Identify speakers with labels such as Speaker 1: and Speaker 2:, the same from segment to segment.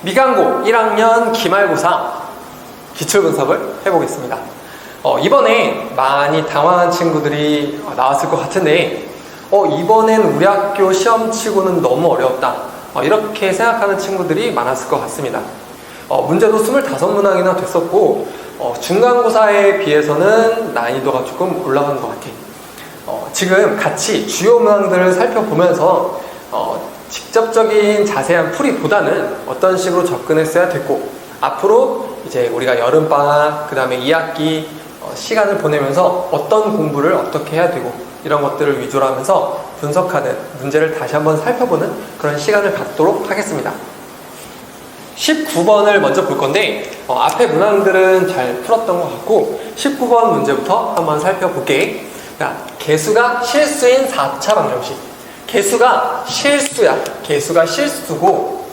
Speaker 1: 미강고 1학년 기말고사 기출분석을 해보겠습니다. 이번에 많이 당황한 친구들이 나왔을 것 같은데 이번엔 우리 학교 시험치고는 너무 어려웠다, 이렇게 생각하는 친구들이 많았을 것 같습니다. 문제도 25문항이나 됐었고 중간고사에 비해서는 난이도가 조금 올라간 것 같아. 지금 같이 주요 문항들을 살펴보면서 직접적인 자세한 풀이보다는 어떤 식으로 접근했어야 됐고, 앞으로 이제 우리가 여름방학, 그 다음에 2학기 시간을 보내면서 어떤 공부를 어떻게 해야 되고, 이런 것들을 위주로 하면서 분석하는, 문제를 다시 한번 살펴보는 그런 시간을 갖도록 하겠습니다. 19번을 먼저 볼 건데 앞에 문항들은 잘 풀었던 것 같고 19번 문제부터 한번 살펴볼게. 개수가 실수인 4차 방정식. 개수가 실수야. 개수가 실수고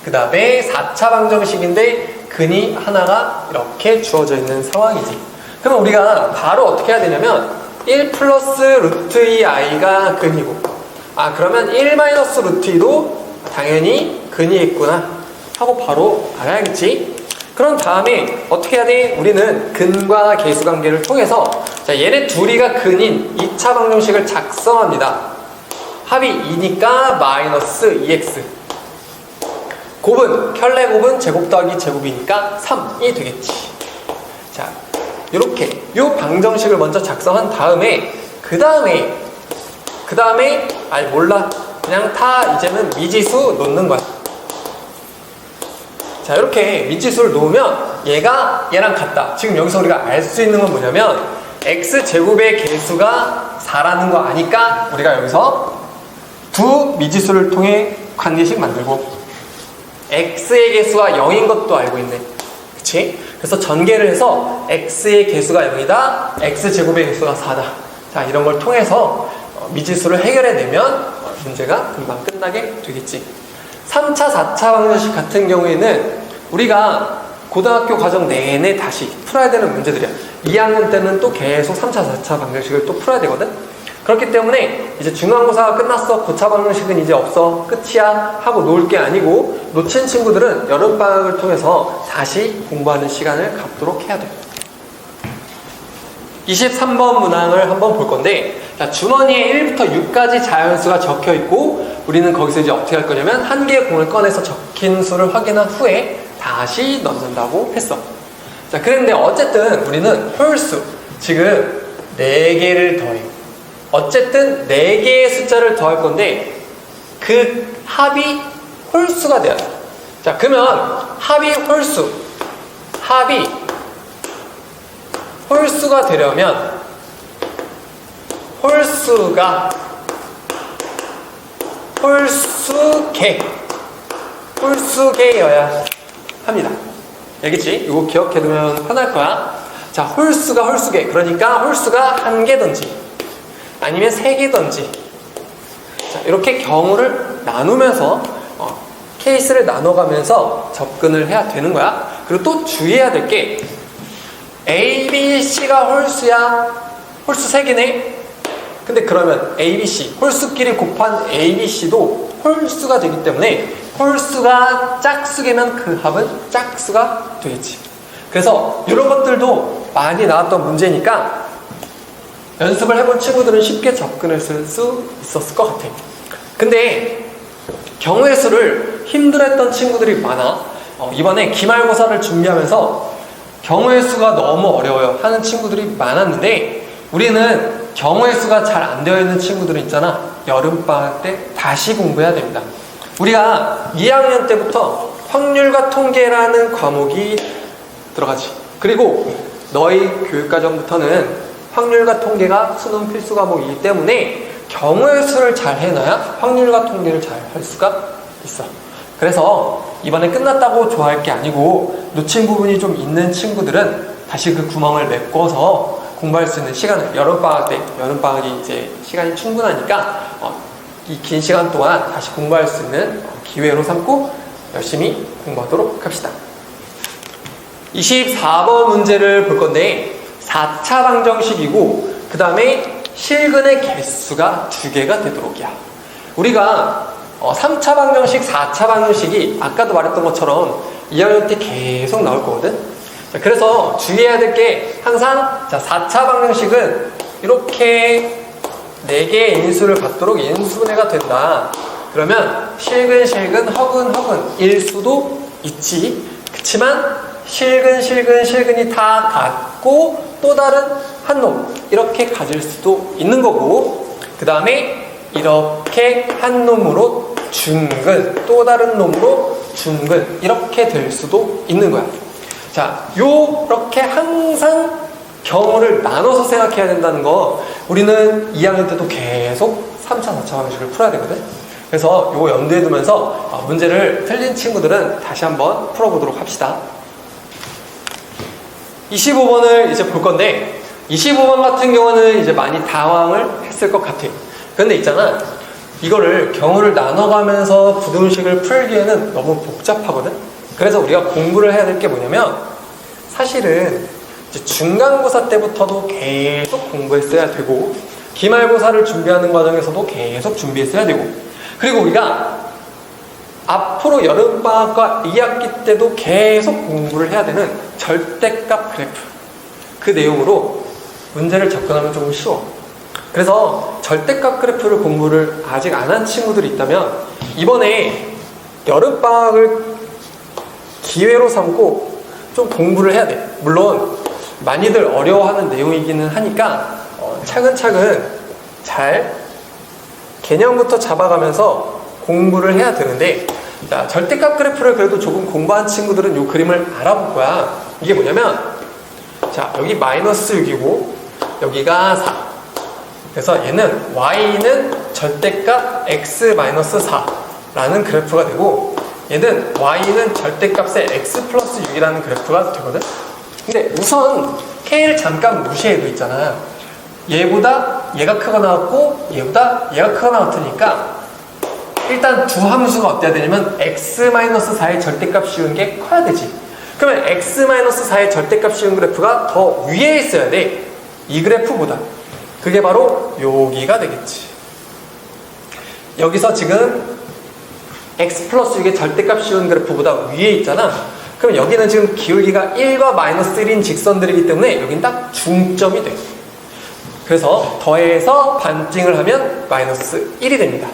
Speaker 1: 그 다음에 4차 방정식인데 근이 하나가 이렇게 주어져 있는 상황이지. 그럼 우리가 바로 어떻게 해야 되냐면 1 플러스 루트 2i가 근이고, 그러면 1 마이너스 루트 2도 당연히 근이 있구나 하고 바로 알아야겠지. 그런 다음에 어떻게 해야 돼? 우리는 근과 개수 관계를 통해서 얘네 둘이가 근인 2차 방정식을 작성합니다. 합이 2니까 마이너스 2x, 곱은 켤레 곱은 제곱 더하기 제곱이니까 3이 되겠지. 자, 이렇게 이 방정식을 먼저 작성한 다음에 그 다음에 몰라, 그냥 다 이제는 미지수 놓는 거야. 자, 이렇게 미지수를 놓으면 얘가 얘랑 같다. 지금 여기서 우리가 알 수 있는 건 뭐냐면 x제곱의 개수가 4라는 거 아니까 우리가 여기서 두 미지수를 통해 관계식 만들고, x의 개수가 0인 것도 알고 있네. 그치? 그래서 전개를 해서 x의 개수가 0이다, x제곱의 개수가 4다. 자, 이런 걸 통해서 미지수를 해결해내면 문제가 금방 끝나게 되겠지. 3차, 4차 방정식 같은 경우에는 우리가 고등학교 과정 내내 다시 풀어야 되는 문제들이야. 2학년 때는 또 계속 3차, 4차 방정식을 또 풀어야 되거든. 그렇기 때문에 이제 중간고사가 끝났어, 고차 방정식은 이제 없어, 끝이야 하고 놓을 게 아니고, 놓친 친구들은 여름방학을 통해서 다시 공부하는 시간을 갖도록 해야 돼. 23번 문항을 한번 볼 건데, 자, 주머니에 1부터 6까지 자연수가 적혀 있고 우리는 거기서 이제 어떻게 할 거냐면 한 개의 공을 꺼내서 적힌 수를 확인한 후에 다시 넣는다고 했어. 자, 그런데 어쨌든 우리는 홀수, 지금 4개를 더해. 어쨌든 4개의 숫자를 더할 건데 그 합이 홀수가 돼야 돼. 자, 그러면 합이 홀수가 되려면 홀수개여야 합니다. 알겠지? 이거 기억해두면 편할 거야. 자, 홀수가 홀수개, 그러니까 홀수가 1개든지 아니면 3개든지, 자, 이렇게 경우를 나누면서 케이스를 나눠가면서 접근을 해야 되는 거야. 그리고 또 주의해야 될 게 A, B, C가 홀수야. 홀수 3개네. 근데 그러면 A, B, C 홀수끼리 곱한 A, B, C도 홀수가 되기 때문에 홀수가 짝수개면 그 합은 짝수가 되겠지. 그래서 이런 것들도 많이 나왔던 문제니까 연습을 해본 친구들은 쉽게 접근했을 수 있었을 것 같아. 근데 경우의 수를 힘들어했던 친구들이 많아. 이번에 기말고사를 준비하면서 경우의 수가 너무 어려워요 하는 친구들이 많았는데, 우리는 경우의 수가 잘 안 되어 있는 친구들은 있잖아. 여름방학 때 다시 공부해야 됩니다. 우리가 2학년 때부터 확률과 통계라는 과목이 들어가지. 그리고 너희 교육과정부터는 확률과 통계가 수능 필수 과목이기 때문에 경우의 수를 잘 해놔야 확률과 통계를 잘 할 수가 있어. 그래서 이번에 끝났다고 좋아할 게 아니고 놓친 부분이 좀 있는 친구들은 다시 그 구멍을 메꿔서 공부할 수 있는 시간을, 여름방학 때, 여름방학이 이제 시간이 충분하니까 이 긴 시간 동안 다시 공부할 수 있는 기회로 삼고 열심히 공부하도록 합시다. 24번 문제를 볼 건데 4차 방정식이고 그 다음에 실근의 개수가 2개가 되도록이야. 우리가 3차 방정식, 4차 방정식이 아까도 말했던 것처럼 2학년 때 계속 나올 거거든. 자, 그래서 주의해야 될 게 항상 자, 4차 방정식은 이렇게 4개의 인수를 갖도록 인수분해가 된다. 그러면 실근, 허근 일 수도 있지. 그치만 실근이 다 같고 또 다른 한 놈 이렇게 가질 수도 있는 거고, 그 다음에 이렇게 한 놈으로 중근, 또 다른 놈으로 중근 이렇게 될 수도 있는 거야. 자, 요렇게 항상 경우를 나눠서 생각해야 된다는 거 우리는 2학년 때도 계속 3차, 4차 방식을 풀어야 되거든. 그래서 요거 염두에 두면서 문제를 틀린 친구들은 다시 한번 풀어보도록 합시다. 25번을 이제 볼 건데 25번 같은 경우는 이제 많이 당황을 했을 것 같아요. 근데 있잖아, 이거를 경우를 나눠가면서 부등식을 풀기에는 너무 복잡하거든. 그래서 우리가 공부를 해야 될 게 뭐냐면, 사실은 이제 중간고사 때부터도 계속 공부했어야 되고 기말고사를 준비하는 과정에서도 계속 준비했어야 되고, 그리고 우리가 앞으로 여름방학과 2학기 때도 계속 공부를 해야 되는 절대값 그래프, 그 내용으로 문제를 접근하면 조금 쉬워. 그래서 절대값 그래프를 공부를 아직 안 한 친구들이 있다면 이번에 여름방학을 기회로 삼고 좀 공부를 해야 돼. 물론 많이들 어려워하는 내용이기는 하니까 차근차근 잘 개념부터 잡아가면서 공부를 해야 되는데, 자, 절대값 그래프를 그래도 조금 공부한 친구들은 이 그림을 알아볼 거야. 이게 뭐냐면, 자, 여기 마이너스 6이고 여기가 4. 그래서 얘는 y는 절대값 x-4라는 그래프가 되고, 얘는 y는 절대값의 x 플러스 6이라는 그래프가 되거든. 근데 우선 k를 잠깐 무시해도 있잖아. 얘보다 얘가 크거나 나왔고 얘보다 얘가 크거나 나왔으니까 일단 두 함수가 어때야 되냐면 x-4의 절대값 씌운 게 커야 되지. 그러면 x-4의 절대값 씌운 그래프가 더 위에 있어야 돼, 이 그래프보다. 그게 바로 여기가 되겠지. 여기서 지금 x 플러스 6의 절대값 씌운 그래프보다 위에 있잖아. 그럼 여기는 지금 기울기가 1과 마이너스 1인 직선들이기 때문에 여긴 딱 중점이 돼. 그래서 더해서 반증을 하면 마이너스 1이 됩니다.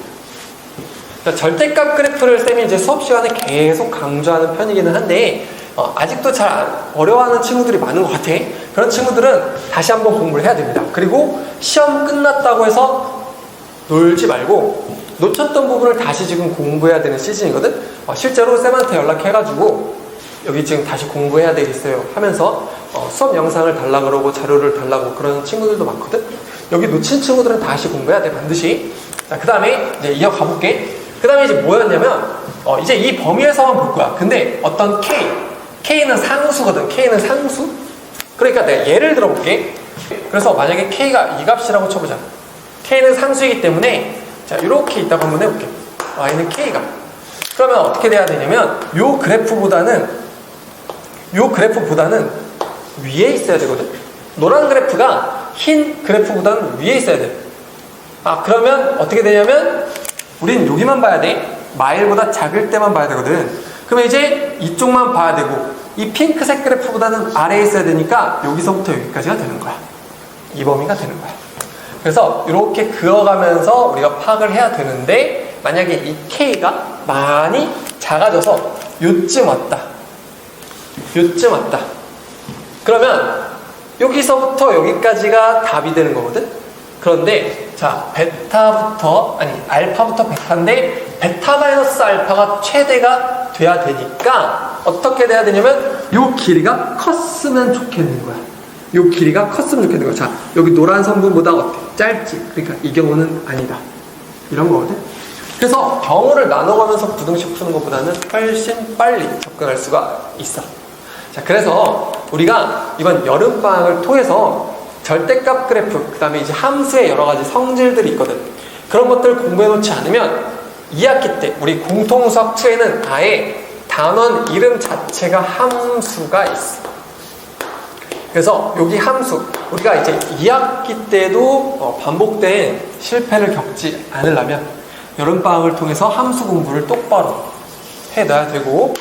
Speaker 1: 절대값 그래프를 쌤이 이제 수업 시간에 계속 강조하는 편이기는 한데 아직도 잘 어려워하는 친구들이 많은 것 같아. 그런 친구들은 다시 한번 공부를 해야 됩니다. 그리고 시험 끝났다고 해서 놀지 말고 놓쳤던 부분을 다시 지금 공부해야 되는 시즌이거든. 실제로 쌤한테 연락해가지고 여기 지금 다시 공부해야 되겠어요 하면서 수업 영상을 달라 그러고 자료를 달라고 그러는 친구들도 많거든. 여기 놓친 친구들은 다시 공부해야 돼, 반드시. 자, 그 다음에 이제 이어가 볼게. 그 다음에 이제 뭐였냐면 이제 이 범위에서만 볼 거야. 근데 어떤 K는 상수거든. K는 상수? 그러니까 내가 예를 들어 볼게. 그래서 만약에 K가 이 값이라고 쳐보자. K는 상수이기 때문에 자, 이렇게 있다고 한번 해볼게. Y는 K가. 그러면 어떻게 돼야 되냐면 요 그래프보다는 위에 있어야 되거든. 노란 그래프가 흰 그래프보다는 위에 있어야 돼. 그러면 어떻게 되냐면 우린 여기만 봐야 돼. 마일보다 작을 때만 봐야 되거든. 그러면 이제 이쪽만 봐야 되고 이 핑크색 그래프보다는 아래에 있어야 되니까 여기서부터 여기까지가 되는 거야. 이 범위가 되는 거야. 그래서 이렇게 그어가면서 우리가 파악을 해야 되는데, 만약에 이 K가 많이 작아져서 요쯤 왔다. 그러면 여기서부터 여기까지가 답이 되는 거거든. 그런데 자, 알파부터 베타인데 베타 마이너스 알파가 최대가 돼야 되니까 어떻게 돼야 되냐면 요 길이가 컸으면 좋겠는 거야. 요 길이가 컸으면 좋겠는 거야. 자, 여기 노란 선분보다 어때? 짧지? 그러니까 이 경우는 아니다. 이런 거거든. 그래서 경우를 나눠가면서 부등식 푸는 것보다는 훨씬 빨리 접근할 수가 있어. 자, 그래서 우리가 이번 여름방학을 통해서 절대값 그래프, 그 다음에 이제 함수의 여러 가지 성질들이 있거든. 그런 것들을 공부해 놓지 않으면 2학기 때 우리 공통수학 2에는 아예 단원 이름 자체가 함수가 있어. 그래서 여기 함수, 우리가 이제 2학기 때도 반복된 실패를 겪지 않으려면 여름방학을 통해서 함수 공부를 똑바로 해놔야 되고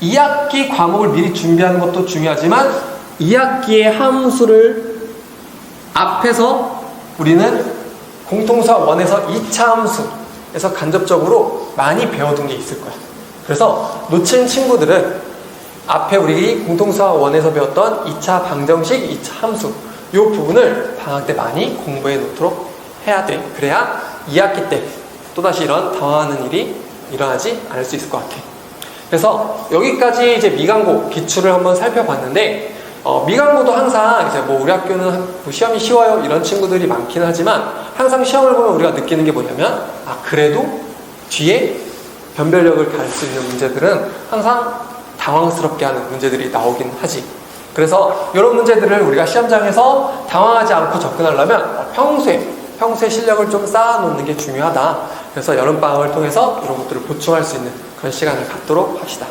Speaker 1: 2학기 과목을 미리 준비하는 것도 중요하지만 2학기의 함수를 앞에서 우리는 공통수학 1에서 2차 함수에서 간접적으로 많이 배워둔 게 있을 거야. 그래서 놓친 친구들은 앞에 우리 공통수학 1에서 배웠던 2차 방정식, 2차 함수 이 부분을 방학 때 많이 공부해 놓도록 해야 돼. 그래야 2학기 때 또다시 이런 당황하는 일이 일어나지 않을 수 있을 것 같아. 그래서 여기까지 이제 미강고 기출을 한번 살펴봤는데 미강고도 항상 이제 뭐 우리 학교는 뭐 시험이 쉬워요 이런 친구들이 많긴 하지만 항상 시험을 보면 우리가 느끼는 게 뭐냐면 그래도 뒤에 변별력을 가할 수 있는 문제들은 항상 당황스럽게 하는 문제들이 나오긴 하지. 그래서 이런 문제들을 우리가 시험장에서 당황하지 않고 접근하려면 평소에 실력을 좀 쌓아놓는 게 중요하다. 그래서 여름방학을 통해서 이런 것들을 보충할 수 있는 그런 시간을 갖도록 합시다.